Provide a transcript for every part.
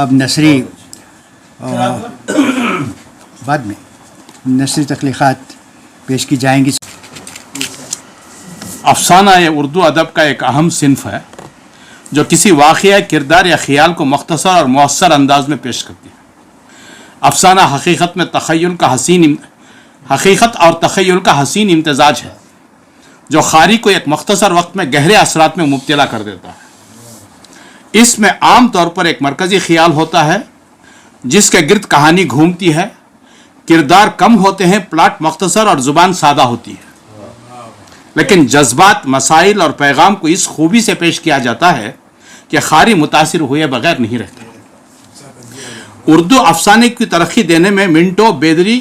اب نثری بعد میں نثری تخلیقات پیش کی جائیں گی. افسانہ یہ اردو ادب کا ایک اہم صنف ہے جو کسی واقعہ، کردار یا خیال کو مختصر اور مؤثر انداز میں پیش کرتی ہے. افسانہ حقیقت اور تخیل کا حسین امتزاج ہے جو قاری کو ایک مختصر وقت میں گہرے اثرات میں مبتلا کر دیتا ہے. اس میں عام طور پر ایک مرکزی خیال ہوتا ہے جس کے گرد کہانی گھومتی ہے. کردار کم ہوتے ہیں، پلاٹ مختصر اور زبان سادہ ہوتی ہے، لیکن جذبات، مسائل اور پیغام کو اس خوبی سے پیش کیا جاتا ہے کہ قاری متاثر ہوئے بغیر نہیں رہتے. اردو افسانے کی ترقی دینے میں منٹو، بیدری،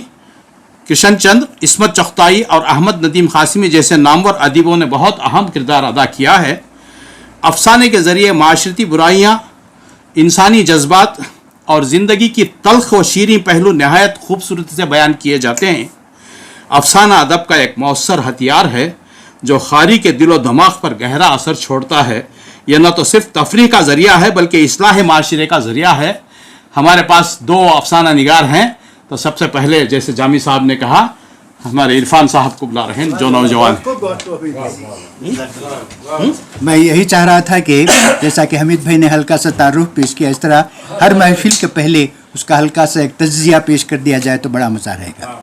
کشن چند، عصمت چغتائی اور احمد ندیم قاسمی جیسے نامور ادیبوں نے بہت اہم کردار ادا کیا ہے. افسانے کے ذریعے معاشرتی برائیاں، انسانی جذبات اور زندگی کی تلخ و شیریں پہلو نہایت خوبصورتی سے بیان کیے جاتے ہیں. افسانہ ادب کا ایک مؤثر ہتھیار ہے جو قاری کے دل و دماغ پر گہرا اثر چھوڑتا ہے. یہ نہ تو صرف تفریح کا ذریعہ ہے بلکہ اصلاح معاشرے کا ذریعہ ہے. ہمارے پاس دو افسانہ نگار ہیں، تو سب سے پہلے جیسے جامی صاحب نے کہا ہمارے عرفان صاحب کو بلا رہے ہیں جو نوجوان ہیں. میں یہی چاہ رہا تھا کہ جیسا کہ حمید بھائی نے ہلکا سا تعارف پیش کیا، اس طرح ہر محفل کے پہلے اس کا ہلکا سا ایک تجزیہ پیش کر دیا جائے تو بڑا مزہ رہے گا.